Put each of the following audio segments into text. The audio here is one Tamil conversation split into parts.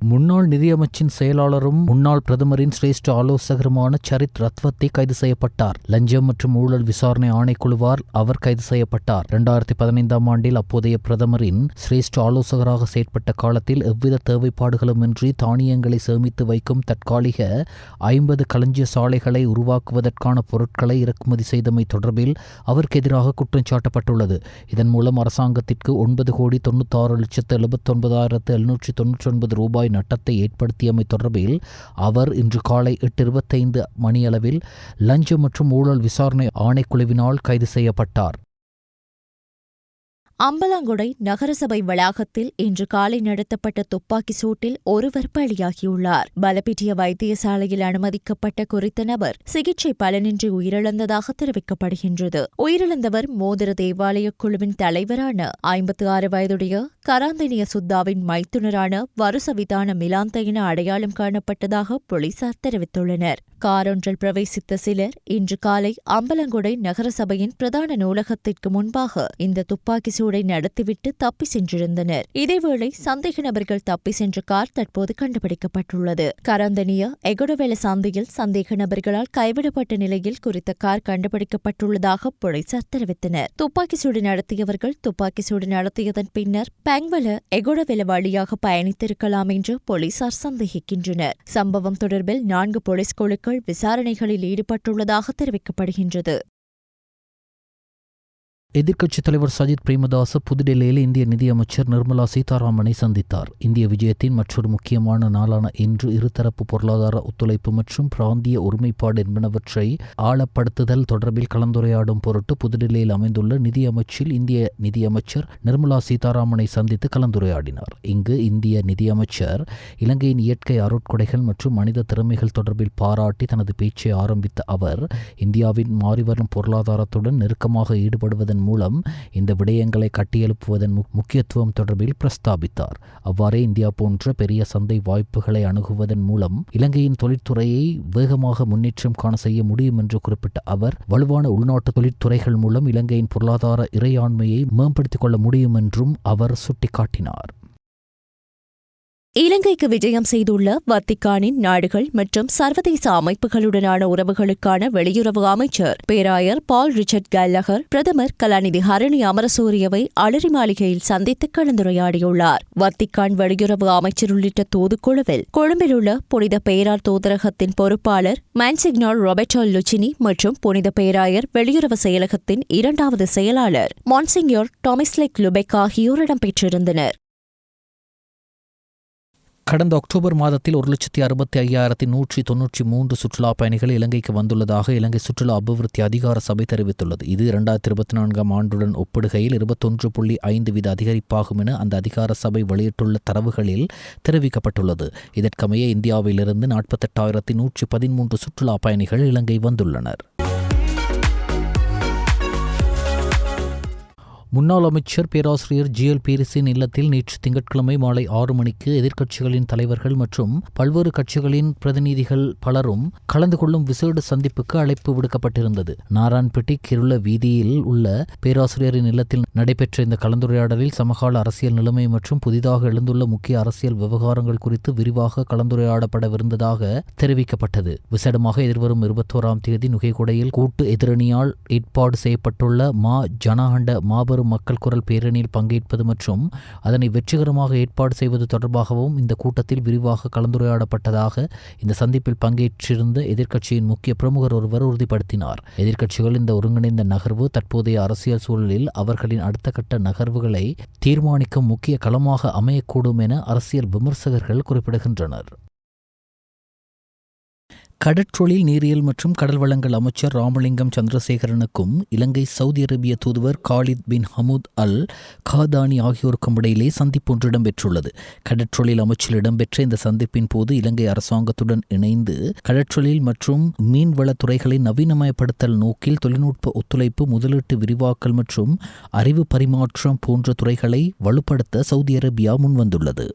முன்னாள் நிதியமைச்சின் செயலாளரும் முன்னாள் பிரதமரின் சிரேஷ்ட ஆலோசகருமான சரித் ரத்வத்தே கைது செய்யப்பட்டார். லஞ்சம் மற்றும் ஊழல் விசாரணை ஆணைக்குழுவால் அவர் கைது செய்யப்பட்டார். 2015 ஆண்டில் அப்போதைய பிரதமரின் சிரேஷ்ட ஆலோசகராக செயற்பட்ட காலத்தில் எவ்வித தேவைப்பாடுகளுமின்றி தானியங்களை சேமித்து வைக்கும் தற்காலிக 50 களஞ்சிய சாலைகளை உருவாக்குவதற்கான பொருட்களை இறக்குமதி செய்தமை தொடர்பில் அவருக்கு எதிராக குற்றம் சாட்டப்பட்டுள்ளது. இதன் மூலம் அரசாங்கத்திற்கு 9,96,79,799 ரூபாய் நட்டத்தை ஏற்படுத்தியமை தொடர்பில் அவர் இன்று காலை 8:25 மணியளவில் லஞ்சம் மற்றும் ஊழல் விசாரணை ஆணைக்குழுவினால் கைது செய்யப்பட்டார். அம்பலாங்குடை நகரசபை வளாகத்தில் இன்று காலை நடத்தப்பட்ட துப்பாக்கி சூட்டில் ஒருவர் பலியாகியுள்ளார். பலபிட்டிய வைத்தியசாலையில் அனுமதிக்கப்பட்ட குறித்த நபர் சிகிச்சை பலனின்றி உயிரிழந்ததாக தெரிவிக்கப்படுகின்றது. உயிரிழந்தவர் மோதிர தேவாலய குழுவின் தலைவரான 56 வயதுடைய கராந்தனிய சுத்தாவின் மைத்துனரான வருசவிதான மிலாந்த என அடையாளம் காணப்பட்டதாக போலீசார் தெரிவித்துள்ளனர். காரொன்றில் பிரவேசித்த சிலர் இன்று காலை அம்பலங்குடை நகரசபையின் பிரதான நூலகத்திற்கு முன்பாக இந்த துப்பாக்கி சூடை நடத்திவிட்டு தப்பி சென்றிருந்தனர். இதேவேளை சந்தேக நபர்கள் தப்பி சென்ற கார் தற்போது கண்டுபிடிக்கப்பட்டுள்ளது. கராந்தனிய எகொடவெல சந்தையில் சந்தேக நபர்களால் கைவிடப்பட்ட நிலையில் குறித்த கார் கண்டுபிடிக்கப்பட்டுள்ளதாக போலீசார் தெரிவித்தனர். துப்பாக்கி சூடு நடத்தியவர்கள் துப்பாக்கி சூடு நடத்தியதன் பின்னர் பெங்வல எகொடவெல வழியாக பயணித்திருக்கலாம் என்று போலீசார் சந்தேகிக்கின்றனர். சம்பவம் தொடர்பில் 4 போலீஸ் குழுக்கள் விசாரணைகளில் ஈடுபட்டுள்ளதாக தெரிவிக்கப்படுகின்றது. எதிர்க்கட்சித் தலைவர் சஜித் பிரேமதாச புதுடெல்லியில் இந்திய நிதியமைச்சர் நிர்மலா சீதாராமனை சந்தித்தார். இந்திய விஜயத்தின் மற்றொரு முக்கியமான நாளான இன்று இருதரப்பு பொருளாதார ஒத்துழைப்பு மற்றும் பிராந்திய ஒருமைப்பாடு என்பனவற்றை ஆழப்படுத்துதல் தொடர்பில் கலந்துரையாடும் பொருட்டு புதுடெல்லியில் அமைந்துள்ள நிதியமைச்சில் இந்திய நிதியமைச்சர் நிர்மலா சீதாராமனை சந்தித்து கலந்துரையாடினார். இங்கு இந்திய நிதியமைச்சர் இலங்கையின் இயற்கை அருட்கொடைகள் மற்றும் மனித திறமைகள் தொடர்பில் பாராட்டி தனது பேச்சை ஆரம்பித்த அவர் இந்தியாவின் மாறிவரும் பொருளாதாரத்துடன் நெருக்கமாக ஈடுபடுவதன் மூலம் இந்த விடயங்களை கட்டியெழுப்புவதன் முக்கியத்துவம் தொடர்பில் பிரஸ்தாபித்தார். அவ்வாறே இந்தியா போன்ற பெரிய சந்தை வாய்ப்புகளை அணுகுவதன் மூலம் இலங்கையின் தொழிற்துறையை வேகமாக முன்னேற்றம் காண செய்ய முடியும் என்று குறிப்பிட்ட அவர் வலுவான உள்நாட்டு தொழிற்துறைகள் மூலம் இலங்கையின் பொருளாதார இறையாண்மையை மேம்படுத்திக் கொள்ள முடியும் என்றும் அவர் சுட்டிக்காட்டினார். இலங்கைக்கு விஜயம் செய்துள்ள வத்திக்கானின் நாடுகள் மற்றும் சர்வதேச அமைப்புகளுடனான உறவுகளுக்கான வெளியுறவு அமைச்சர் பேராயர் பால் ரிச்சர்ட் கல்லகர் பிரதமர் கலாநிதி ஹரணி அமரசூரியவை அலரி மாளிகையில் சந்தித்து கலந்துரையாடியுள்ளார். வத்திக்கான் வெளியுறவு அமைச்சர் உள்ளிட்ட தூதுக்குழுவில் கொழும்பில் உள்ள புனித பேரார் தூதரகத்தின் பொறுப்பாளர் மான்சிக்னார் ரொபர்டோ லுச்சினி மற்றும் புனித பேராயர் வெளியுறவு செயலகத்தின் 2வது செயலாளர் மான்சிங்யோர் டாமிஸ்லெக் லுபெக் ஆகியோர் இடம்பெற்றிருந்தனர். கடந்த அக்டோபர் மாதத்தில் 1,65,193 சுற்றுலா பயணிகள் இலங்கைக்கு வந்துள்ளதாக இலங்கை சுற்றுலா அபிவிருத்தி அதிகார சபை தெரிவித்துள்ளது. இது 2024 ஆண்டுடன் ஒப்பிடுகையில் 21.5% அதிகரிப்பாகும் என அந்த அதிகார சபை வெளியிட்டுள்ள தரவுகளில் தெரிவிக்கப்பட்டுள்ளது. இதற்கமைய இந்தியாவிலிருந்து 48,113 சுற்றுலா பயணிகள் இலங்கை வந்துள்ளனர். முன்னாள் அமைச்சர் பேராசிரியர் ஜிஎல் பீரிஸின் இல்லத்தில் நேற்று திங்கட்கிழமை மாலை 6 மணிக்கு எதிர்க்கட்சிகளின் தலைவர்கள் மற்றும் பல்வேறு கட்சிகளின் பிரதிநிதிகள் பலரும் கலந்து கொள்ளும் விசேட சந்திப்புக்கு அழைப்பு விடுக்கப்பட்டிருந்தது. நாராயண்பேட்டை கிருள வீதியில் உள்ள பேராசிரியரின் இல்லத்தில் நடைபெற்ற இந்த கலந்துரையாடலில் சமகால அரசியல் நிலைமை மற்றும் புதிதாக எழுந்துள்ள முக்கிய அரசியல் விவகாரங்கள் குறித்து விரிவாக கலந்துரையாடப்படவிருந்ததாக தெரிவிக்கப்பட்டது. விசேடமாக எதிர்வரும் 21ஆம் தேதி நுகைகொடையில் கூட்டு எதிரணியால் ஏற்பாடு செய்யப்பட்டுள்ள ஜனஹண்ட மாபெரும் மக்கள் குரல் பேரணியில் பங்கேற்பது மற்றும் அதனை வெற்றிகரமாக ஏற்பாடு செய்வது தொடர்பாகவும் இந்த கூட்டத்தில் விரிவாக கலந்துரையாடப்பட்டதாக இந்த சந்திப்பில் பங்கேற்றிருந்த எதிர்க்கட்சியின் முக்கிய பிரமுகர் ஒருவர் உறுதிப்படுத்தினார். எதிர்க்கட்சிகள் இந்த ஒருங்கிணைந்த நகர்வு தற்போதைய அரசியல் சூழலில் அவர்களின் அடுத்த கட்ட நகர்வுகளை தீர்மானிக்கும் முக்கிய களமாக அமையக்கூடும் என அரசியல் விமர்சகர்கள் குறிப்பிடுகின்றனர். கடற்றொழில் நீரியல் மற்றும் கடல் வளங்கள் அமைச்சர் ராமலிங்கம் சந்திரசேகரனுக்கும் இலங்கை சவுதி அரேபிய தூதுவர் காலித் பின் ஹமூத் அல் காதானி ஆகியோருக்கும் இடையிலே சந்திப்பு ஒன்று இடம்பெற்றுள்ளது. கடற்றொழில் அமைச்சில் இடம்பெற்ற இந்த சந்திப்பின் போது இலங்கை அரசாங்கத்துடன் இணைந்து கடற்றொழில் மற்றும் மீன்வளத்துறைகளை நவீனமயப்படுத்தல் நோக்கில் தொழில்நுட்ப ஒத்துழைப்பு, முதலீட்டு விரிவாக்கல் மற்றும் அறிவு பரிமாற்றம் போன்ற துறைகளை வலுப்படுத்த சவுதி அரேபியா முன்வந்துள்ளது.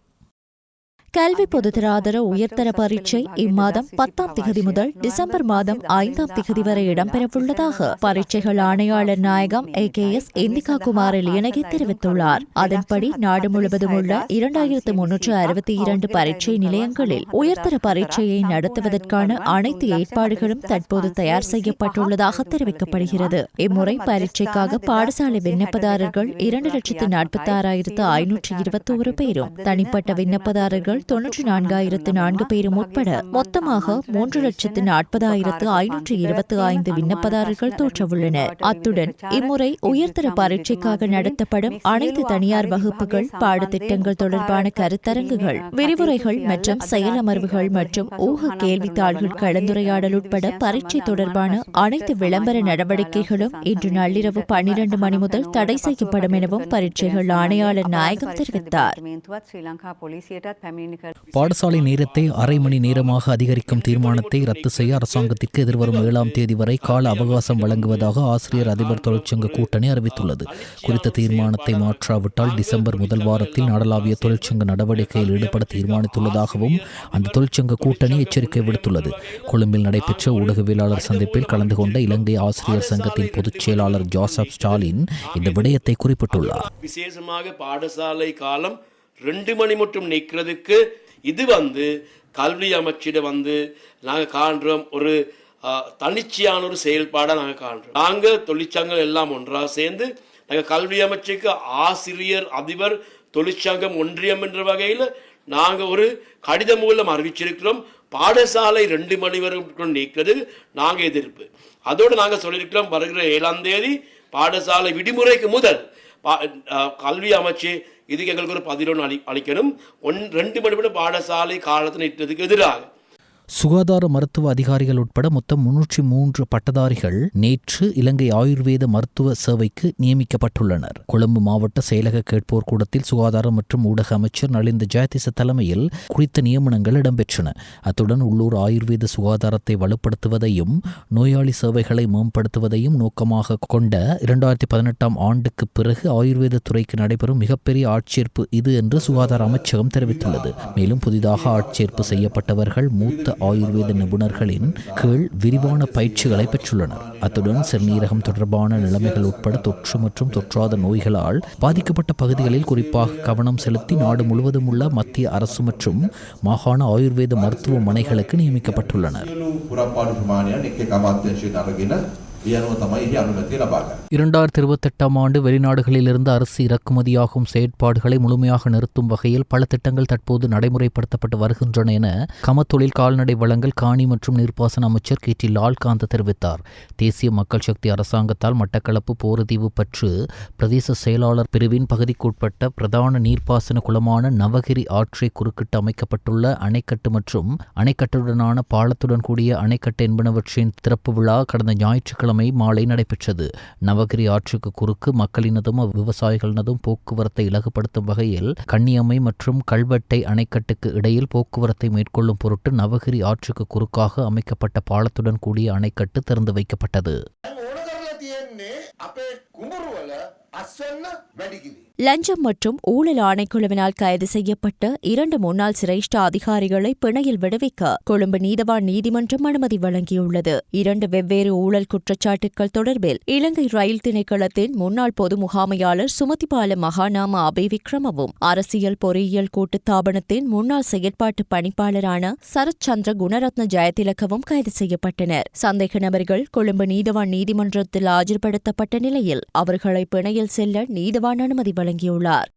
கல்வி பொதுத்தராதர உயர்தர பரீட்சை இம்மாதம் 10ஆம் திகதி முதல் டிசம்பர் மாதம் 5ஆம் திகதி வரை இடம்பெறவுள்ளதாக பரீட்சைகள் ஆணையாளர் நாயகம் AKS இந்திகா குமார லியனகி தெரிவித்துள்ளார். அதன்படி நாடு முழுவதும் உள்ள 2362 பரீட்சை நிலையங்களில் உயர்தர பரீட்சையை நடத்துவதற்கான அனைத்து ஏற்பாடுகளும் தற்போது தயார் செய்யப்பட்டுள்ளதாக தெரிவிக்கப்படுகிறது. இம்முறை பரீட்சைக்காக பாடசாலை விண்ணப்பதாரர்கள் 2,46,521 பேரும் தனிப்பட்ட விண்ணப்பதாரர்கள் 94,004 பேரும் உட்பட மொத்தமாக 3,40,525 விண்ணப்பதாரர்கள் தோற்றவுள்ளனர். அத்துடன் இம்முறை உயர்தர பரீட்சைக்காக நடத்தப்படும் அனைத்து தனியார் வகுப்புகள், பாடத்திட்டங்கள் தொடர்பான கருத்தரங்குகள், விரிவுரைகள் மற்றும் செயலமர்வுகள் மற்றும் ஊக கேள்வித்தாள்கள் கலந்துரையாடல் உட்பட பரீட்சை தொடர்பான அனைத்து விளம்பர நடவடிக்கைகளும் இன்று நள்ளிரவு 12 மணி முதல் தடை செய்யப்படும் எனவும் பரீட்சைகள் ஆணையாளர் நாயகம் தெரிவித்தார். பாடசாலை நேரத்தை அரை மணி நேரமாக அதிகரிக்கும் தீர்மானத்தை ரத்து செய்ய அரசாங்கத்திற்கு எதிர்வரும் 7ஆம் தேதி வரை கால அவகாசம் வழங்குவதாக ஆசிரியர் அதிபர் தொழிற்சங்க கூட்டணி அறிவித்துள்ளது. குறித்த தீர்மானத்தை மாற்றாவிட்டால் டிசம்பர் முதல் வாரத்தில் நாடளாவிய தொழிற்சங்க நடவடிக்கையில் ஈடுபட தீர்மானித்துள்ளதாகவும் அந்த தொழிற்சங்க கூட்டணி எச்சரிக்கை விடுத்துள்ளது. கொழும்பில் நடைபெற்ற ஊடகவியலாளர் சந்திப்பில் கலந்து கொண்ட இலங்கை ஆசிரியர் சங்கத்தின் பொதுச் செயலாளர் ஜோசப் ஸ்டாலின் இந்த விடயத்தை குறிப்பிட்டுள்ளார். விசேஷமாக பாடசாலை காலம் 2 மணி மட்டும் நிற்கிறதுக்கு இது கல்வி அமைச்சிட நாங்கள் காண்றோம் ஒரு தனிச்சையான ஒரு செயல்பாடாக நாங்கள் காண்றோம். நாங்கள் தொழிற்சங்கம் எல்லாம் ஒன்றாக சேர்ந்து நாங்கள் கல்வி அமைச்சுக்கு ஆசிரியர் அதிபர் தொழிற்சங்கம் ஒன்றியம் என்ற வகையில் நாங்கள் ஒரு கடிதம் மூலம் அறிவிச்சிருக்கிறோம். பாடசாலை 2 மணி வரை நீக்கிறது நாங்கள் எதிர்ப்பு. அதோடு நாங்கள் சொல்லியிருக்கிறோம், வருகிற 7ஆம் தேதி பாடசாலை விடுமுறைக்கு முதல் கல்வி அமைச்சு இதுக்கு எங்களுக்கு ஒரு 11 அளிக்கணும். 2 மணி மட்டும் பாடசாலை காலத்தில் நிற்றதுக்கு எதிராக சுகாதார மருத்துவ அதிகாரிகள் உட்பட மொத்தம் 303 பட்டதாரிகள் நேற்று இலங்கை ஆயுர்வேத மருத்துவ சேவைக்கு நியமிக்கப்பட்டுள்ளனர். கொழும்பு மாவட்ட செயலக கேட்போர் கூடத்தில் சுகாதார மற்றும் ஊடக அமைச்சர் நலிந்த ஜெயதிச தலைமையில் குறித்த நியமனங்கள் இடம்பெற்றன. அத்துடன் உள்ளூர் ஆயுர்வேத சுகாதாரத்தை வலுப்படுத்துவதையும் நோயாளி சேவைகளை மேம்படுத்துவதையும் நோக்கமாக கொண்ட 2018ஆம் ஆண்டுக்கு பிறகு ஆயுர்வேத துறைக்கு நடைபெறும் மிகப்பெரிய ஆட்சேர்ப்பு இது என்று சுகாதார அமைச்சகம் தெரிவித்துள்ளது. மேலும் புதிதாக ஆட்சேர்ப்பு செய்யப்பட்டவர்கள் மூத்த ஆயுர்வேத நிபுணர்களின் கீழ் விரிவான பயிற்சிகளை பெற்றுள்ளனர். அத்துடன் சிறுநீரகம் தொடர்பான நிலைமைகள் உட்பட தொற்று மற்றும் தொற்றாத நோய்களால் பாதிக்கப்பட்ட பகுதிகளில் குறிப்பாக கவனம் செலுத்தி நாடு முழுவதும் உள்ள மத்திய அரசு மற்றும் மாகாண ஆயுர்வேத மருத்துவமனைகளுக்கு நியமிக்கப்பட்டுள்ளனர். 2028ஆம் ஆண்டு வெளிநாடுகளிலிருந்து அரிசி இறக்குமதியாகும் செயற்பாடுகளை முழுமையாக நிறுத்தும் வகையில் பல திட்டங்கள் தற்போது நடைமுறைப்படுத்தப்பட்டு வருகின்றன என கமத்தொழில் கால்நடை வளங்கள் காணி மற்றும் நீர்ப்பாசன அமைச்சர் KT லால்காந்த் தெரிவித்தார். தேசிய மக்கள் சக்தி அரசாங்கத்தால் மட்டக்களப்பு போரதீவு பற்று பிரதேச செயலாளர் பிரிவின் பகுதிக்குட்பட்ட பிரதான நீர்ப்பாசன குளமான நவகிரி ஆற்றை குறுக்கிட்டு அமைக்கப்பட்டுள்ள அணைக்கட்டு மற்றும் அணைக்கட்டுடனான பாலத்துடன் கூடிய அணைக்கட்டு என்பனவற்றின் திறப்பு விழா கடந்த ஞாயிற்றுக்கிழமை மாலை நடைபெற்றது. நவகிரி ஆற்றுக்கு குறுக்கு மக்களினதும் விவசாயிகளினதும் போக்குவரத்தை இலகுபடுத்தும் வகையில் கன்னியம்மை மற்றும் கல்வெட்டை அணைக்கட்டுக்கு இடையில் போக்குவரத்தை மேற்கொள்ளும் பொருட்டு நவகிரி ஆற்றுக்கு குறுக்காக அமைக்கப்பட்ட பாலத்துடன் கூடிய அணைக்கட்டு திறந்து வைக்கப்பட்டது. லஞ்சம் மற்றும் ஊழல் ஆணைக்குழுவினால் கைது செய்யப்பட்ட 2 முன்னாள் சிரேஷ்ட அதிகாரிகளை பிணையில் விடுவிக்க கொழும்பு நீதவான் நீதிமன்றம் அனுமதி வழங்கியுள்ளது. 2 வெவ்வேறு ஊழல் குற்றச்சாட்டுகள் தொடர்பில் இலங்கை ரயில் திணைக்களத்தின் முன்னாள் பொது முகாமையாளர் சுமதிபால மகாநாம அபிவிக்ரமவும் அரசியல் பொறியியல் கூட்டுத்தாபனத்தின் முன்னாள் செயற்பாட்டு பணிப்பாளரான சரத் சந்திர குணரத்ன ஜெயதிலகவும் கைது செய்யப்பட்டனர். சந்தேக நபர்கள் கொழும்பு நீதவான் நீதிமன்றத்தில் ஆஜர்படுத்தப்பட்ட நிலையில் அவர்களை பிணையில் செல்ல நீதவான் அனுமதி வழங்கியுள்ளார்.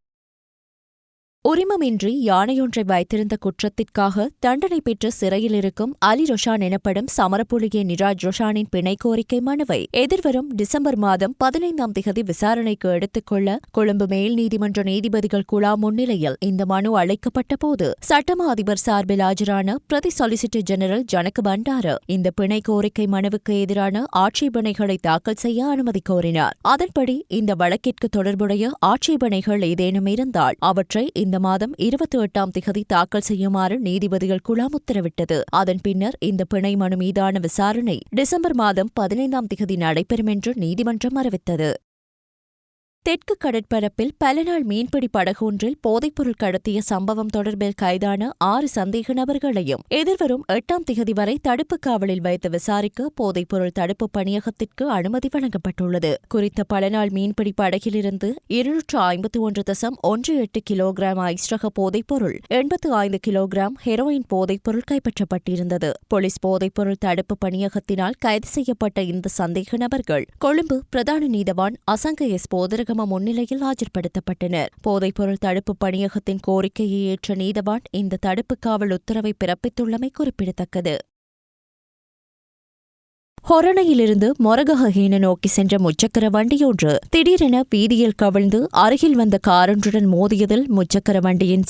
உரிமமின்றி யானையொன்றை வைத்திருந்த குற்றத்திற்காக தண்டனை பெற்று சிறையில் இருக்கும் அலி ரொஷான் எனப்படும் சமரப்புலிகே நிராஜ் ரொஷானின் பிணை கோரிக்கை மனுவை எதிர்வரும் டிசம்பர் மாதம் 15ஆம் திகதி விசாரணைக்கு எடுத்துக்கொள்ள கொழும்பு மேல் நீதிமன்ற நீதிபதிகள் குழா முன்னிலையில் இந்த மனு அழைக்கப்பட்ட போது சட்டமா அதிபர் சார்பில் ஆஜரான பிரதி சொலிசிட்டர் ஜெனரல் ஜனக பண்டார இந்த பிணை கோரிக்கை மனுவுக்கு எதிரான ஆட்சேபனைகளை தாக்கல் செய்ய அனுமதி கோரினார். அதன்படி இந்த வழக்கிற்கு தொடர்புடைய ஆட்சேபனைகள் ஏதேனும் இருந்தால் அவற்றை இந்த மாதம் 28ஆம் திகதி தாக்கல் செய்யுமாறு நீதிபதிகள் குழாம் உத்தரவிட்டது. அதன் பின்னர் இந்த பிணை மனு மீதான விசாரணை டிசம்பர் மாதம் 15ஆம் திகதி நடைபெறும் என்று நீதிமன்றம் அறிவித்தது. தெற்கு கடற்பரப்பில் பல நாள் மீன்பிடி படகு ஒன்றில் போதைப்பொருள் கடத்திய சம்பவம் தொடர்பில் கைதான 6 சந்தேக நபர்களையும் எதிர்வரும் 8ஆம் திகதி வரை தடுப்பு காவலில் வைத்து விசாரிக்க போதைப்பொருள் தடுப்பு பணியகத்திற்கு அனுமதி வழங்கப்பட்டுள்ளது. குறித்த பல நாள் மீன்பிடி படகிலிருந்து 251.18 கிலோகிராம் ஐஸ் ரக போதைப்பொருள், 85 கிலோகிராம் ஹெரோயின் போதைப்பொருள் கைப்பற்றப்பட்டிருந்தது. போலீஸ் போதைப்பொருள் தடுப்பு பணியகத்தினால் கைது செய்யப்பட்ட இந்த சந்தேக நபர்கள் கொழும்பு பிரதான நீதவான் அசங்க எஸ் போதரகம முன்னிலையில் ஆஜர்படுத்தப்பட்டனர். போதைப்பொருள் தடுப்பு பணியகத்தின் கோரிக்கையை ஏற்ற நீதவான் இந்த தடுப்பு காவல் உத்தரவை பிறப்பித்துள்ளமை குறிப்பிடத்தக்கது. ஹொரணையிலிருந்து மொரகஹீன நோக்கி சென்ற முச்சக்கர வண்டியொன்று திடீரென வீதியில் கவிழ்ந்து அருகில் வந்த காரொன்றுடன் மோதியதில் முச்சக்கர வண்டியின்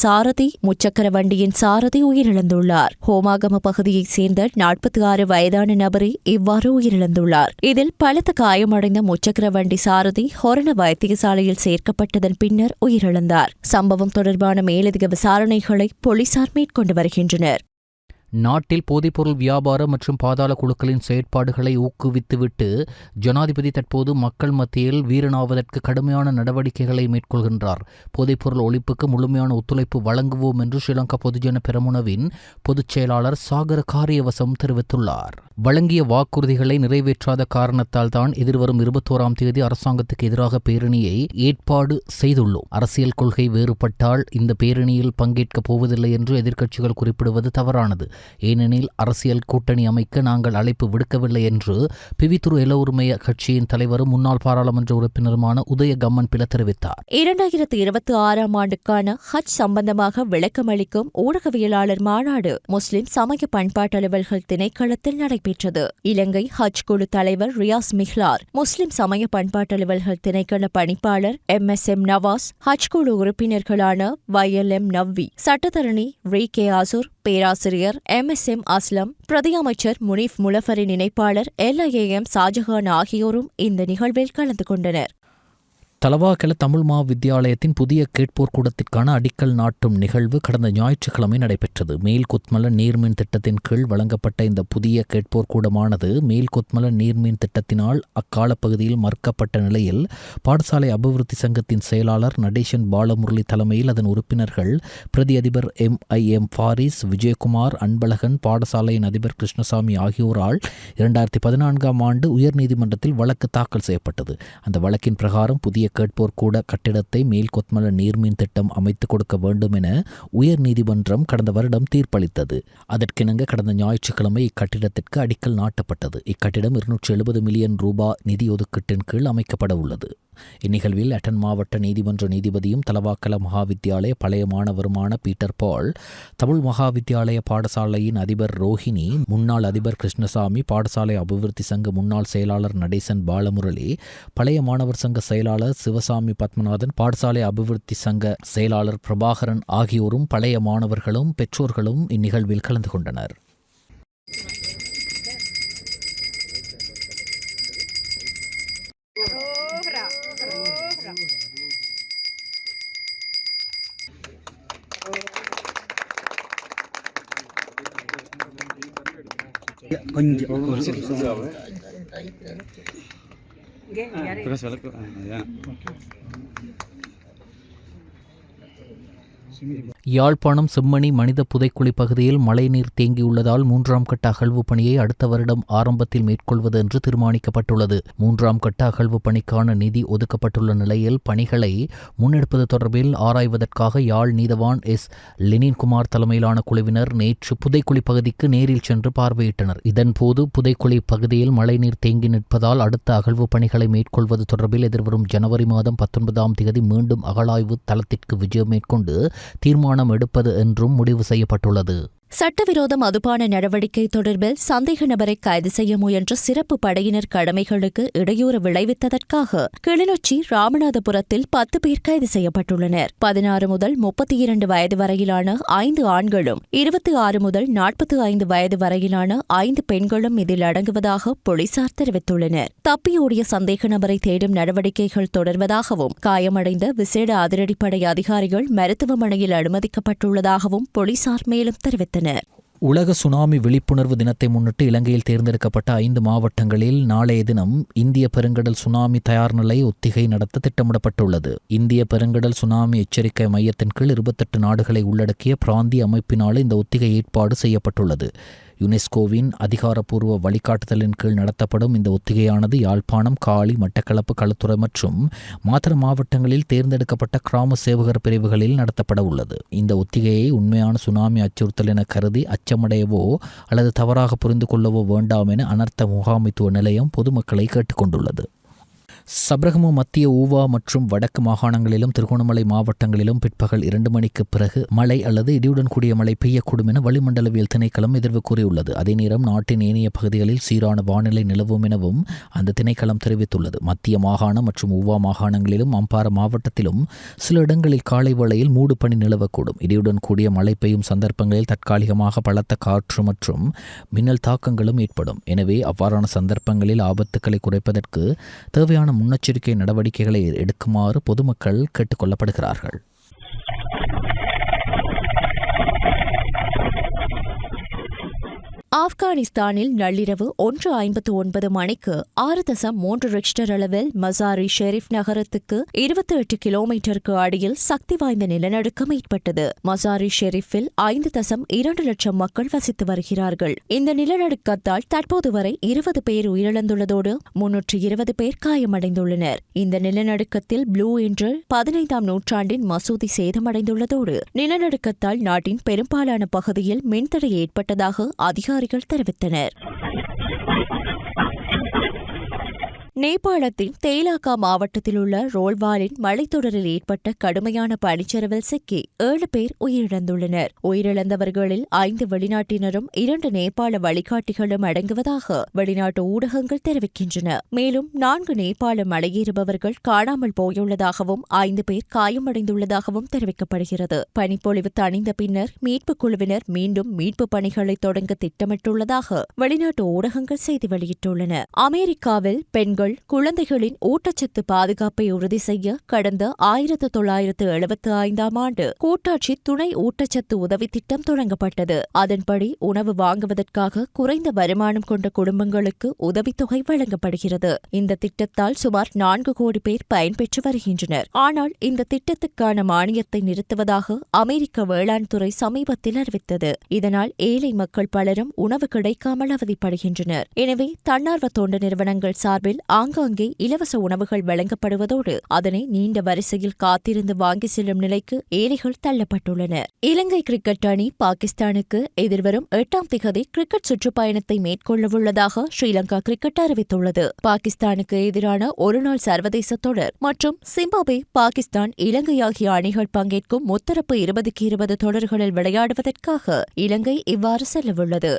சாரதி உயிரிழந்துள்ளார். ஹோமாகம பகுதியைச் சேர்ந்த 46 வயதான நபரே இவ்வாறு உயிரிழந்துள்ளார். இதில் பலத்த காயமடைந்த முச்சக்கர வண்டி சாரதி ஹொரண வைத்தியசாலையில் சேர்க்கப்பட்டதன் பின்னர் உயிரிழந்தார். சம்பவம் தொடர்பான மேலதிக விசாரணைகளை போலீசார் மேற்கொண்டு வருகின்றனர். நாட்டில் போதைப்பொருள் வியாபார மற்றும் பாதாள குழுக்களின் செயற்பாடுகளை ஊக்குவித்துவிட்டு ஜனாதிபதி தற்போது மக்கள் மத்தியில் வீரனாவதற்கு கடுமையான நடவடிக்கைகளை மேற்கொள்கின்றார். போதைப்பொருள் ஒழிப்புக்கு முழுமையான ஒத்துழைப்பு வழங்குவோம் என்று ஸ்ரீலங்கா பொதுஜன பெரமுனவின் பொதுச் செயலாளர் சாகர காரியவசம் தெரிவித்துள்ளார். வழங்கிய வாக்குறுதிகளை நிறைவேற்றாத காரணத்தால் தான் எதிர்வரும் 21ஆம் தேதி அரசாங்கத்துக்கு எதிராக பேரணியை ஏற்பாடு செய்துள்ளோம். அரசியல் கொள்கை வேறுபட்டால் இந்த பேரணியில் பங்கேற்கப் போவதில்லை என்று எதிர்க்கட்சிகள் குறிப்பிடுவது தவறானது. ஏனெனில் அரசியல் கூட்டணி அமைக்க நாங்கள் அழைப்பு விடுக்கவில்லை என்று பிவித்துரு எல்லோருமைய கட்சியின் தலைவரும் முன்னாள் பாராளுமன்ற உறுப்பினருமான உதய கம்மன் பில தெரிவித்தார். 2026ஆம் ஆண்டுக்கான ஹஜ் சம்பந்தமாக விளக்கமளிக்கும் ஊடகவியலாளர் மாநாடு முஸ்லிம் சமய பண்பாட்டலுவல்கள் திணைக்களத்தில் நடைபெற்றது. இலங்கை ஹஜ் குழு தலைவர் ரியாஸ் மிஹ்லார், முஸ்லிம் சமய பண்பாட்டலுவல்கள் திணைக்கள பணிப்பாளர் MSM நவாஸ், ஹஜ் குழு உறுப்பினர்களான YLM நவ்வி, சட்டத்தரணி RK ஆசூர், பேராசிரியர் MSM அஸ்லம், பிரதி அமைச்சர் முனீப் முலஃபரின் இணைப்பாளர் LIAM ஷாஜஹான் ஆகியோரும் இந்த நிகழ்வில் கலந்து கொண்டனர். தலவாக்கல தமிழ் வித்தியாலயத்தின் புதிய கேட்போர் கூடத்திற்கான அடிக்கல் நாட்டும் நிகழ்வு கடந்த ஞாயிற்றுக்கிழமை நடைபெற்றது. மேல் கொத்மல நீர்மின் திட்டத்தின் கீழ் வழங்கப்பட்ட இந்த புதிய கேட்போர் கூடமானது மேல் கொத்மல நீர்மின் திட்டத்தினால் அக்கால பகுதியில் மறுக்கப்பட்ட நிலையில் பாடசாலை அபிவிருத்தி சங்கத்தின் செயலாளர் நடேசன் பாலமுரளி தலைமையில் அதன் உறுப்பினர்கள் பிரதி அதிபர் MIM ஃபாரிஸ், விஜயகுமார், அன்பழகன், பாடசாலையின் அதிபர் கிருஷ்ணசாமி ஆகியோரால் 2014ஆம் ஆண்டு உயர்நீதிமன்றத்தில் வழக்கு தாக்கல் செய்யப்பட்டது. அந்த வழக்கின் பிரகாரம் புதிய கேட்போர் கூட கட்டிடத்தை மேல் கொத்மல நீர்மின் திட்டம் அமைத்துக் கொடுக்க வேண்டும் என உயர் நீதிமன்றம் கடந்த வருடம் தீர்ப்பளித்தது. அதற்கிணங்க கடந்த ஞாயிற்றுக்கிழமை இக்கட்டிடத்திற்கு அடிக்கல் நாட்டப்பட்டது. இக்கட்டிடம் 270 மில்லியன் ரூபாய் நிதி ஒதுக்கீட்டின் கீழ் அமைக்கப்பட உள்ளது. இந்நிகழ்வில் அட்டன் மாவட்ட நீதிமன்ற நீதிபதியும் தலவாக்கல மகாவித்தியாலய பழைய மாணவருமான பீட்டர் பால், தமிழ் மகாவித்தியாலய பாடசாலையின் அதிபர் ரோஹிணி, முன்னாள் அதிபர் கிருஷ்ணசாமி, பாடசாலை அபிவிருத்தி சங்க முன்னாள் செயலாளர் நடேசன் பாலமுரளி, பழைய மாணவர் சங்க செயலாளர் சிவசாமி பத்மநாதன், பாடசாலை அபிவிருத்தி சங்க செயலாளர் பிரபாகரன் ஆகியோரும் பழைய மாணவர்களும் பெற்றோர்களும் இந்நிகழ்வில் கலந்து கொண்டனர். யாழ்ப்பாணம் செம்மணி மனித புதைக்குழி பகுதியில் மழைநீர் தேங்கியுள்ளதால் 3ஆம் கட்ட அகழ்வு பணியை அடுத்த வருடம் ஆரம்பத்தில் மேற்கொள்வது என்று தீர்மானிக்கப்பட்டுள்ளது. 3ஆம் கட்ட அகழ்வு பணிக்கான நிதி ஒதுக்கப்பட்டுள்ள நிலையில் பணிகளை முன்னெடுப்பது தொடர்பில் ஆராய்வதற்காக யாழ் நீதவான் S. லெனின்குமார் தலைமையிலான குழுவினர் நேற்று புதைக்குழி பகுதிக்கு நேரில் சென்று பார்வையிட்டனர். இதன்போது புதைக்குழி பகுதியில் மழைநீர் தேங்கி நிற்பதால் அடுத்த அகழ்வு பணிகளை மேற்கொள்வது தொடர்பில் எதிர்வரும் ஜனவரி மாதம் 19ஆம் தேதி மீண்டும் அகழாய்வு தளத்திற்கு விஜயம் மேற்கொண்டு தீர்மானம் எடுப்பது என்றும் முடிவு செய்யப்பட்டுள்ளது. சட்டவிரோத மதுபான நடவடிக்கை தொடர்பில் சந்தேக நபரை கைது செய்ய முயன்ற சிறப்பு படையினர் கடமைகளுக்கு இடையூறு விளைவித்ததற்காக கிளிநொச்சி ராமநாதபுரத்தில் 10 பேர் கைது செய்யப்பட்டுள்ளனர். 16 முதல் 32 வயது வரையிலான 5 ஆண்களும் 26 முதல் 45 வயது வரையிலான 5 பெண்களும் இதில் அடங்குவதாக போலீசார் தெரிவித்துள்ளனர். தப்பியோடிய சந்தேக நபரை தேடும் நடவடிக்கைகள் தொடர்வதாகவும் காயமடைந்த விசேட அதிரடிப்படை அதிகாரிகள் மருத்துவமனையில் அனுமதிக்கப்பட்டுள்ளதாகவும் போலீசார் மேலும் தெரிவித்தனர். உலக சுனாமி விழிப்புணர்வு தினத்தை முன்னிட்டு இலங்கையில் தேர்ந்தெடுக்கப்பட்ட 5 மாவட்டங்களில் நாளைய தினம் இந்திய பெருங்கடல் சுனாமி தயார்நிலை ஒத்திகை நடத்த திட்டமிடப்பட்டுள்ளது. இந்திய பெருங்கடல் சுனாமி எச்சரிக்கை மையத்தின் கீழ் 28 நாடுகளை உள்ளடக்கிய பிராந்திய அமைப்பினால் இந்த ஒத்திகை ஏற்பாடு செய்யப்பட்டுள்ளது. யுனெஸ்கோவின் அதிகாரப்பூர்வ வழிகாட்டுதலின் கீழ் நடத்தப்படும் இந்த ஒத்திகையானது யாழ்ப்பாணம், காலி, மட்டக்களப்பு, களுத்துறை மற்றும் மாத்தறை மாவட்டங்களில் தேர்ந்தெடுக்கப்பட்ட கிராம சேவகர் பிரிவுகளில் நடத்தப்பட உள்ளது. இந்த ஒத்திகையை உண்மையான சுனாமி அச்சுறுத்தல் என கருதி அச்சமடையவோ அல்லது தவறாக புரிந்து கொள்ளவோ வேண்டாம் என அனர்த்த முகாமைத்துவ நிலையம் பொதுமக்களை கேட்டுக்கொண்டுள்ளது. சப்ரகமு, மத்திய ஊவா மற்றும் வடக்கு மாகாணங்களிலும் திருகோணமலை மாவட்டங்களிலும் பிற்பகல் 2 மணிக்கு பிறகு மழை அல்லது இடியுடன் கூடிய மழை பெய்யக்கூடும் என வளிமண்டலவியல் திணைக்களம் எதிர்வு கூறியுள்ளது. அதே நேரம் நாட்டின் ஏனைய பகுதிகளில் சீரான வானிலை நிலவும் எனவும் அந்த திணைக்களம் தெரிவித்துள்ளது. மத்திய மாகாணம் மற்றும் ஊவா மாகாணங்களிலும் அம்பாறை மாவட்டத்திலும் சில இடங்களில் காலை வேளையில் மூடு பனி நிலவக்கூடும். இடியுடன் கூடிய மழை பெய்யும் சந்தர்ப்பங்களில் தற்காலிகமாக பலத்த காற்று மற்றும் மின்னல் தாக்கங்களும் ஏற்படும். எனவே அவ்வாறான சந்தர்ப்பங்களில் ஆபத்துக்களை குறைப்பதற்கு தேவையான முன்னெச்சரிக்கை நடவடிக்கைகளை எடுக்குமாறு பொதுமக்கள் கேட்டுக் கொள்ளப்படுகிறார்கள். ஆப்கானிஸ்தானில் நள்ளிரவு 1:59 மணிக்கு 6.3 ரிக்டர் அளவில் மசாரி ஷெரீப் நகரத்துக்கு 28 கிலோமீட்டருக்கு அடியில் சக்தி வாய்ந்த நிலநடுக்கம் ஏற்பட்டது. மசாரி ஷெரீஃபில் 5.2 லட்சம் மக்கள் வசித்து வருகிறார்கள். இந்த நிலநடுக்கத்தால் தற்போது வரை 20 பேர் உயிரிழந்துள்ளதோடு 320 பேர் காயமடைந்துள்ளனர். இந்த நிலநடுக்கத்தில் ப்ளூ என்று 15ஆம் நூற்றாண்டின் மசூதி சேதமடைந்துள்ளதோடு நிலநடுக்கத்தால் நாட்டின் பெரும்பாலான பகுதியில் மின்தடை ஏற்பட்டதாக அதிகாரிகள் தெரிவித்தனர். நேபாளத்தின் தேலாக்கா மாவட்டத்தில் உள்ள ரோல்வாலின் மலைத்தொடரில் ஏற்பட்ட கடுமையான பனிச்சரிவில் சிக்கி 7 பேர் உயிரிழந்துள்ளனர். உயிரிழந்தவர்களில் 5 வெளிநாட்டினரும் 2 நேபாள வழிகாட்டிகளும் அடங்குவதாக வெளிநாட்டு ஊடகங்கள் தெரிவிக்கின்றன. மேலும் 4 நேபாள மலையேறுபவர்கள் காணாமல் போயுள்ளதாகவும் 5 பேர் காயமடைந்துள்ளதாகவும் தெரிவிக்கப்படுகிறது. பனிப்பொழிவு தணிந்த பின்னர் மீட்புக் குழுவினர் மீண்டும் மீட்பு பணிகளை தொடங்க திட்டமிட்டுள்ளதாக வெளிநாட்டு ஊடகங்கள் செய்தி வெளியிட்டுள்ளன. அமெரிக்காவில் பெண்கள் குழந்தைகளின் ஊட்டச்சத்து பாதுகாப்பை உறுதி செய்ய கடந்த 1975ஆம் ஆண்டு கூட்டாட்சி துணை ஊட்டச்சத்து உதவி திட்டம் தொடங்கப்பட்டது. அதன்படி உணவு வாங்குவதற்காக குறைந்த வருமானம் கொண்ட குடும்பங்களுக்கு உதவித்தொகை வழங்கப்படுகிறது. இந்த திட்டத்தால் சுமார் 4 கோடி பேர் பயன்பெற்று வருகின்றனர். ஆனால் இந்த திட்டத்துக்கான மானியத்தை நிறுத்துவதாக அமெரிக்க வேளாண் துறை சமீபத்தில் அறிவித்தது. இதனால் ஏழை மக்கள் பலரும் உணவு கிடைக்காமல் அவதிப்படுகின்றனர். எனவே தன்னார்வ தொண்டு நிறுவனங்கள் சார்பில் ஆங்காங்கே இலவச உணவுகள் வழங்கப்படுவதோடு அதனை நீண்ட வரிசையில் காத்திருந்து வாங்கி செல்லும் நிலைக்கு ஏழைகள் தள்ளப்பட்டுள்ளனர். இலங்கை கிரிக்கெட் அணி பாகிஸ்தானுக்கு எதிர்வரும் 8ஆம் திகதி கிரிக்கெட் சுற்றுப்பயணத்தை மேற்கொள்ளவுள்ளதாக ஸ்ரீலங்கா கிரிக்கெட் அறிவித்துள்ளது. பாகிஸ்தானுக்கு எதிரான ஒருநாள் சர்வதேச தொடர் மற்றும் சிம்பாப்வே, பாகிஸ்தான், இலங்கை ஆகிய அணிகள் பங்கேற்கும் முத்தரப்பு 20-20 தொடர்களில் விளையாடுவதற்காக இலங்கை இவ்வாறு செல்லவுள்ளது.